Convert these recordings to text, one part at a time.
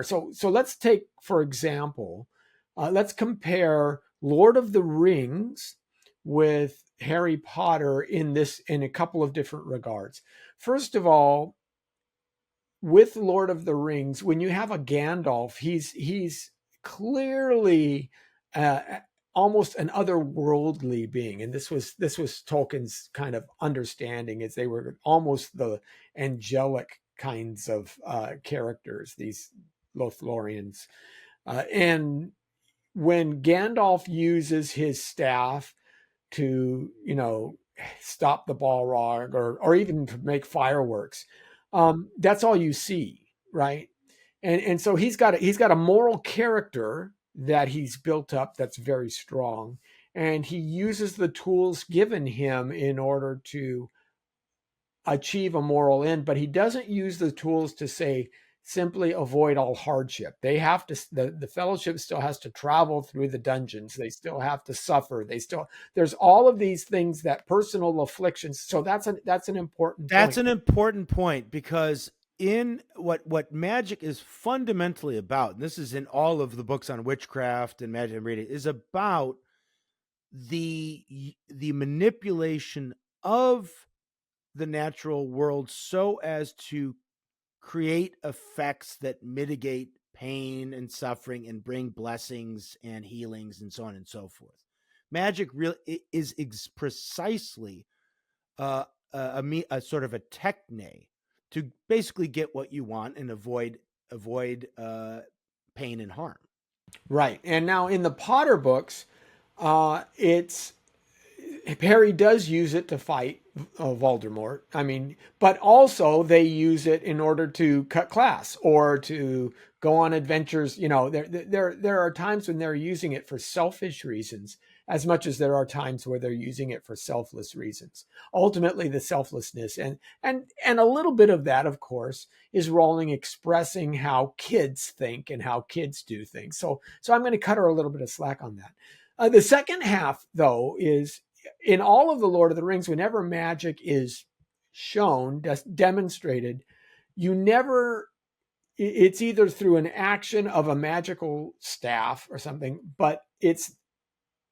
So let's take, for example, let's compare Lord of the Rings with Harry Potter in a couple of different regards. First of all, with Lord of the Rings, when you have a Gandalf, he's clearly uh, almost an otherworldly being, and this was Tolkien's kind of understanding, is they were almost the angelic kinds of characters, these Lothlorians, and when Gandalf uses his staff to, stop the Balrog, or even to make fireworks, that's all you see, right? And so he's got a moral character that he's built up that's very strong, and he uses the tools given him in order to achieve a moral end, but he doesn't use the tools to say simply avoid all hardship. They have to, the fellowship still has to travel through the dungeons. They still have to suffer. There's all of these things, that personal afflictions. So that's an important That's point. an important point, because in what magic is fundamentally about, and this is in all of the books on witchcraft and magic and reading, is about the manipulation of the natural world so as to create effects that mitigate pain and suffering and bring blessings and healings and so on and so forth. Magic really is precisely a sort of a techne to basically get what you want and avoid pain and harm. Right. And now in the Potter books, it's Harry does use it to fight Voldemort. I mean, but also they use it in order to cut class or to go on adventures. There are times when they're using it for selfish reasons, as much as there are times where they're using it for selfless reasons. Ultimately, the selflessness and a little bit of that, of course, is Rowling expressing how kids think and how kids do things. So I'm going to cut her a little bit of slack on that. The second half, though, is in all of the Lord of the Rings, whenever magic is shown, demonstrated, you never, it's either through an action of a magical staff or something,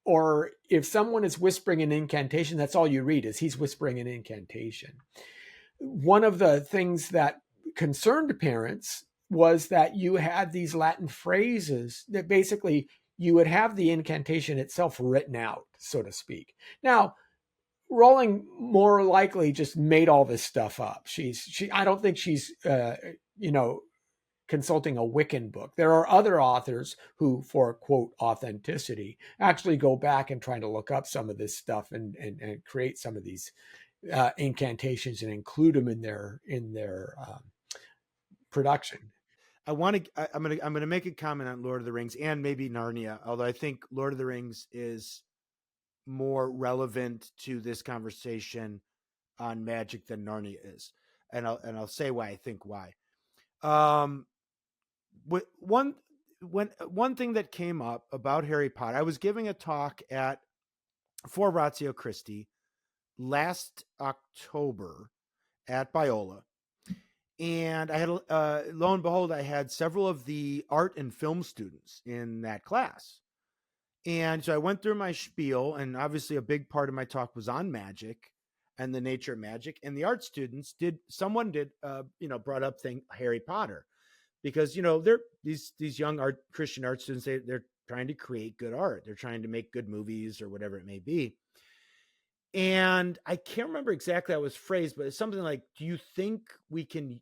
or if someone is whispering an incantation, that's all you read, is he's whispering an incantation. One of the things that concerned parents was that you had these Latin phrases that basically you would have the incantation itself written out, so to speak. Now, Rowling more likely just made all this stuff up. I don't think she's consulting a Wiccan book. There are other authors who, for quote authenticity, actually go back and try to look up some of this stuff and create some of these incantations and include them in their production. I'm gonna make a comment on Lord of the Rings and maybe Narnia, although I think Lord of the Rings is more relevant to this conversation on magic than Narnia is, and I'll say why. I think why. One thing that came up about Harry Potter, I was giving a talk for Ratio Christi last October at Biola, and I had lo and behold, I had several of the art and film students in that class. And so I went through my spiel, and obviously a big part of my talk was on magic and the nature of magic. And the art students brought up Harry Potter, because they're these young Christian art students. They're trying to create good art. They're trying to make good movies or whatever it may be. And I can't remember exactly how it was phrased, but it's something like, "Do you think we can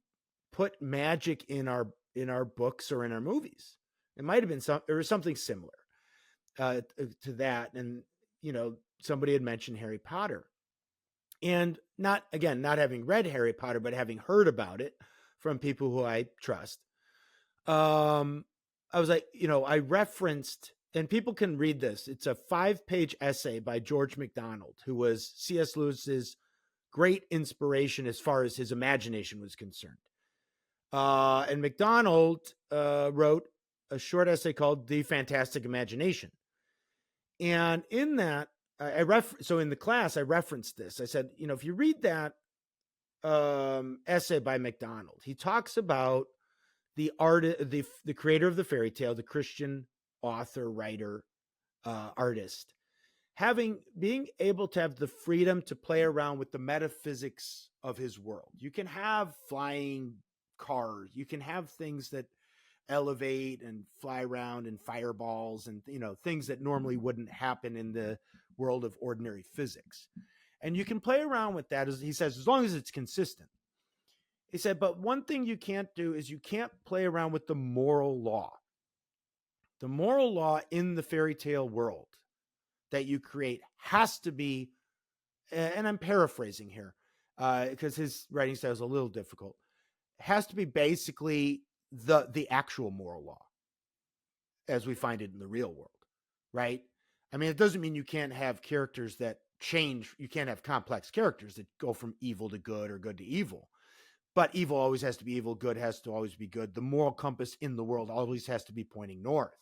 put magic in our books or in our movies?" It might have been something similar to that. And somebody had mentioned Harry Potter, and not having read Harry Potter, but having heard about it from people who I trust. I was like, I referenced, and people can read this. It's a 5-page essay by George MacDonald, who was C.S. Lewis's great inspiration as far as his imagination was concerned. And MacDonald wrote a short essay called "The Fantastic Imagination." And in that, so in the class, I referenced this. I said, if you read that essay by MacDonald, he talks about the creator of the fairy tale, the Christian author, writer, artist, being able to have the freedom to play around with the metaphysics of his world. You can have flying cars, you can have things that elevate and fly around, and fireballs, and things that normally wouldn't happen in the world of ordinary physics. And you can play around with that, as he says, as long as it's consistent. He said, but one thing you can't do is you can't play around with the moral law. The moral law in the fairy tale world that you create has to be, and I'm paraphrasing here because his writing style is a little difficult, has to be basically the actual moral law as we find it in the real world, right? I mean, it doesn't mean you can't have characters that change. You can't have complex characters that go from evil to good or good to evil. But evil always has to be evil. Good has to always be good. The moral compass in the world always has to be pointing north,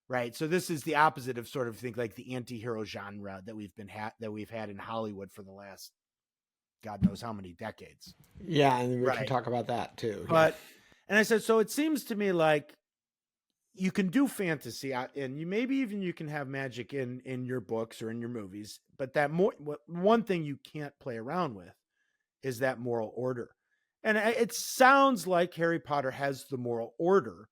right? So this is the opposite of sort of think like the anti-hero genre that we've had in Hollywood for the last God knows how many decades. Yeah, and we can talk about that too. But and I said, so it seems to me like you can do fantasy, and you can have magic in your books or in your movies, but one thing you can't play around with is that moral order. And it sounds like Harry Potter has the moral order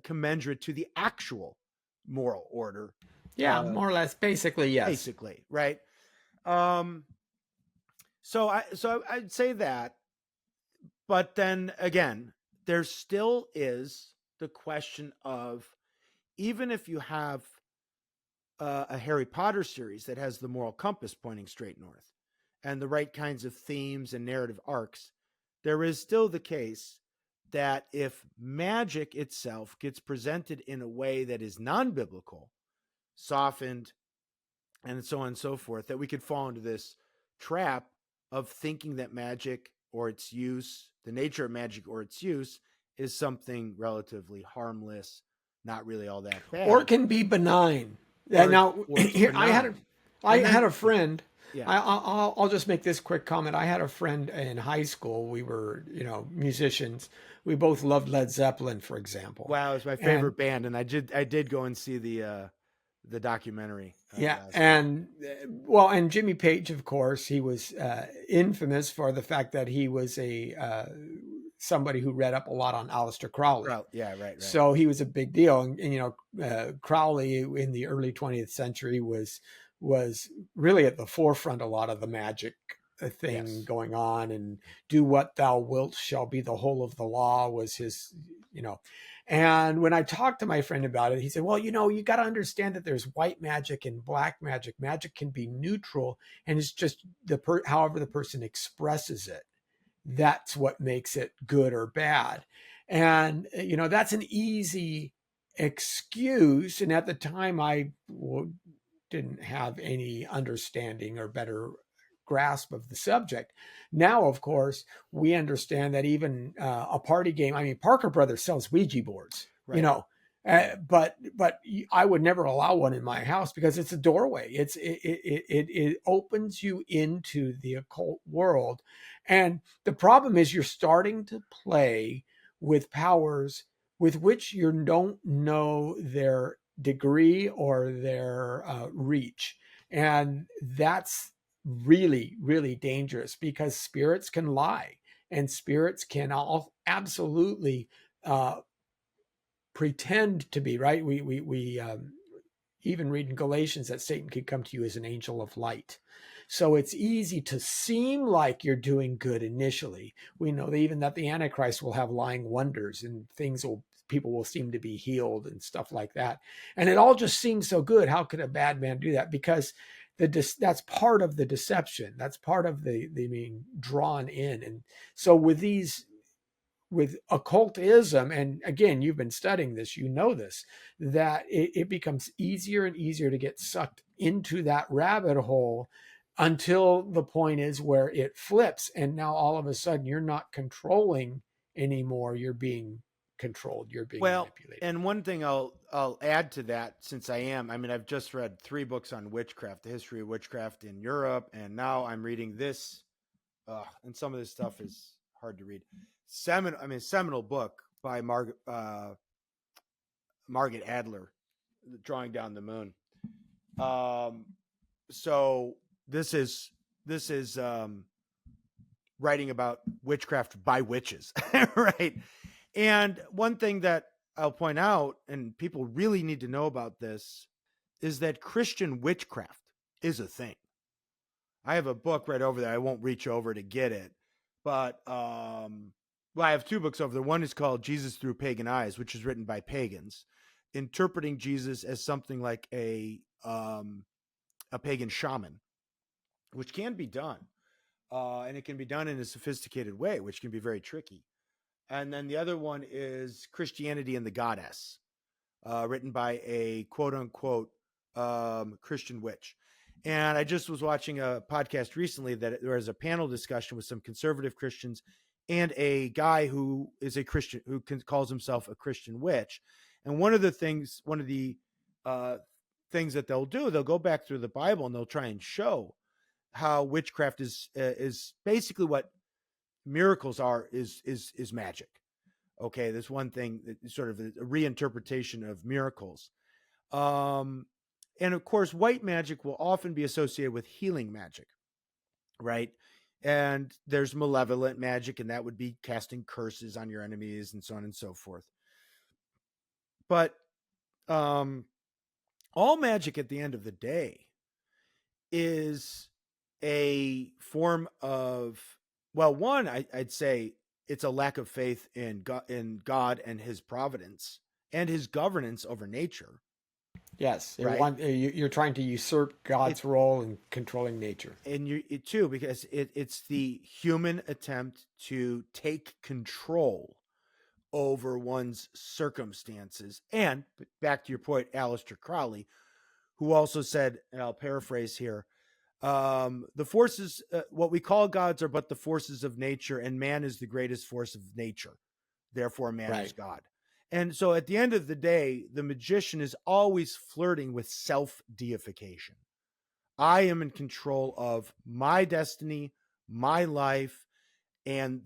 commensurate to the actual moral order. Yeah, more or less, basically, yes. Basically, right? So I'd say that, but then again, there still is the question of, even if you have a Harry Potter series that has the moral compass pointing straight north and the right kinds of themes and narrative arcs, there is still the case that if magic itself gets presented in a way that is non-biblical, softened, and so on and so forth, that we could fall into this trap of thinking that magic or its use, the nature of magic or its use, is something relatively harmless, not really all that bad. Or can be benign. I had a friend. Yeah. I'll just make this quick comment. I had a friend in high school. We were, musicians. We both loved Led Zeppelin, for example. Wow, it was my favorite band, and I did go and see the documentary. And Jimmy Page, of course, he was infamous for the fact that he was somebody who read up a lot on Aleister Crowley. Right. So he was a big deal, and Crowley in the early 20th century was really at the forefront a lot of the magic thing going on, and do what thou wilt shall be the whole of the law was his, And when I talked to my friend about it, he said, well, you got to understand that there's white magic and black magic. Magic can be neutral, and it's just however the person expresses it. That's what makes it good or bad. And, that's an easy excuse. And at the time, I didn't have any understanding or better grasp of the subject. Now, of course, we understand that even a party game, Parker Brothers sells Ouija boards, but I would never allow one in my house because it's a doorway. It opens you into the occult world. And the problem is you're starting to play with powers with which you don't know their degree or their reach. And that's really, really dangerous because spirits can lie, and spirits can absolutely pretend to be right. We even read in Galatians that Satan could come to you as an angel of light. So it's easy to seem like you're doing good initially. We know even that the Antichrist will have lying wonders, and people will seem to be healed and stuff like that. And it all just seems so good. How could a bad man do that? Because that's part of the deception. That's part of the being drawn in. And so with occultism, and again, you've been studying this, this, that it becomes easier and easier to get sucked into that rabbit hole until the point is where it flips. And now all of a sudden you're not controlling anymore. You're being controlled. You're being manipulated. And one thing I'll add to that, since I've just read 3 books on witchcraft, the history of witchcraft in Europe, and now I'm reading this, and some of this stuff is hard to read. seminal book by Margaret Adler, Drawing Down the Moon. So this is writing about witchcraft by witches, right? And one thing that I'll point out, and people really need to know about this, is that Christian witchcraft is a thing. I have a book right over there. I won't reach over to get it, but I have two books over there. One is called Jesus Through Pagan Eyes, which is written by pagans, interpreting Jesus as something like a pagan shaman, which can be done. And it can be done in a sophisticated way, which can be very tricky. And then the other one is Christianity and the Goddess, written by a quote unquote Christian witch. And I just was watching a podcast recently that there was a panel discussion with some conservative Christians and a guy who is a Christian who calls himself a Christian witch. And one of the things that they'll do, they'll go back through the Bible and they'll try and show how witchcraft is basically what miracles are is magic. Okay, there's one thing that sort of a reinterpretation of miracles. And of course, white magic will often be associated with healing magic, right? And there's malevolent magic, and that would be casting curses on your enemies and so on and so forth. But all magic at the end of the day is a form of, well, one, I'd say it's a lack of faith in God and his providence and his governance over nature. Yes, right? You're trying to usurp God's role in controlling nature. And it too, because it's the human attempt to take control over one's circumstances. And back to your point, Aleister Crowley, who also said, and I'll paraphrase here, the forces, what we call gods are but the forces of nature, and man is the greatest force of nature. Therefore, man is God. And so at the end of the day, the magician is always flirting with self-deification. I am in control of my destiny, my life, and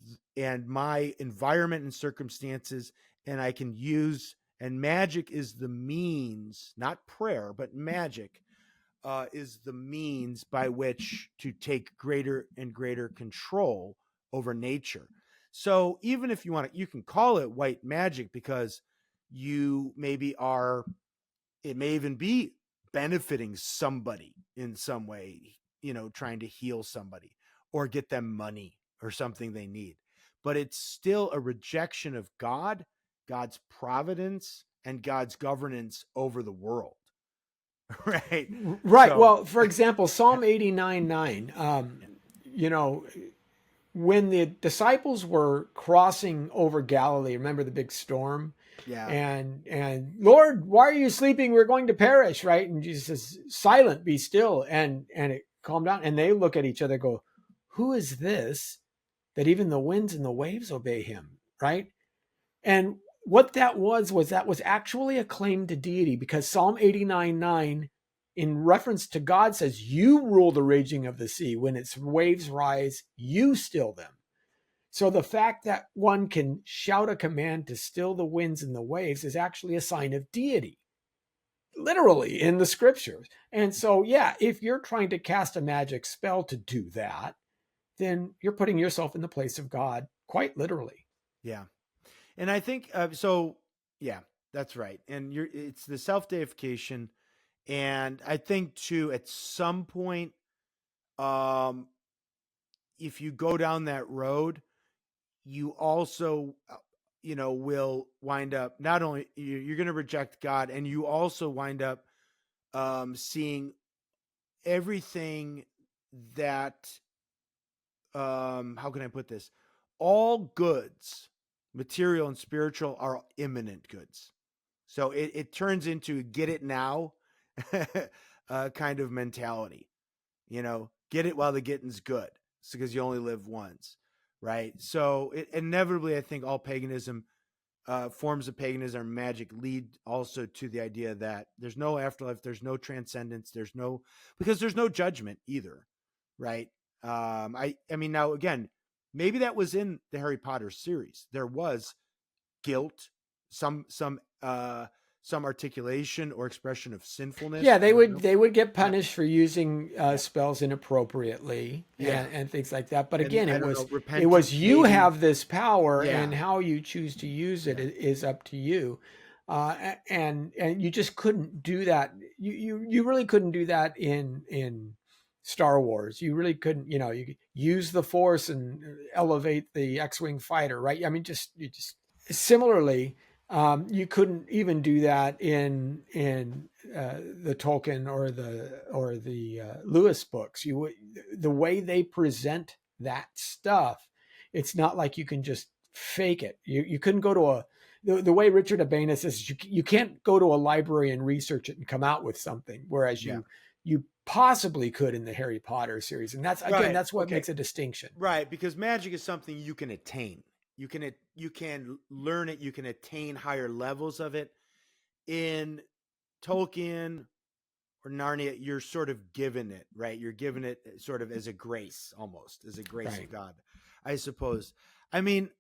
my environment and circumstances, and I can use, and magic is the means, not prayer, but magic is the means by which to take greater and greater control over nature. So even if you want to, you can call it white magic because you maybe are, it may even be benefiting somebody in some way, trying to heal somebody or get them money or something they need. But it's still a rejection of God, God's providence, and God's governance over the world. Right. So, well, for example, Psalm 89:9, when the disciples were crossing over Galilee, remember the big storm? Yeah. And Lord, why are you sleeping? We're going to perish, right? And Jesus says, silent, be still. And it calmed down. And they look at each other and go, who is this that even the winds and the waves obey him, right? And what that was actually a claim to deity, because Psalm 89:9 in reference to God says, you rule the raging of the sea. When its waves rise, you still them. So the fact that one can shout a command to still the winds and the waves is actually a sign of deity, literally in the scriptures. And so, yeah, if you're trying to cast a magic spell to do that, then you're putting yourself in the place of God, quite literally. Yeah. And I think, yeah, that's right. And it's the self-deification. And I think too, at some point, if you go down that road, you also, will wind up, not only you're going to reject God, and you also wind up seeing everything that, how can I put this? All goods, material and spiritual, are imminent goods. So it turns into get it now kind of mentality, get it while the getting's good. It's because you only live once, right? So inevitably, I think all paganism, forms of paganism, magic lead also to the idea that there's no afterlife, there's no transcendence, because there's no judgment either, right? I mean, now again, maybe that was in the Harry Potter series. There was guilt, some articulation or expression of sinfulness. Yeah, I don't know. they would get Yeah, punished for using yeah, spells inappropriately yeah. and things like that. But And again, I don't know, it was repentance, you maybe. have this power, Yeah, and how you choose to use it yeah, is up to you. And you just couldn't do that. You really couldn't do that in Star Wars. You really couldn't. You could use the Force and elevate the X-wing fighter, right? I mean, you just similarly. You couldn't even do that in the Tolkien or the Lewis books. The way they present that stuff, it's not like you can just fake it. You couldn't go to the way Richard Abena says you can't go to a library and research it and come out with something, whereas yeah. you possibly could in the Harry Potter series, and Right. that's what Okay. makes a distinction. Right, because magic is something you can attain. You can learn it. You can attain higher levels of it. In Tolkien or Narnia, you're sort of given it, right? You're given it sort of as a grace, almost as a grace Right. of God, I suppose. I mean,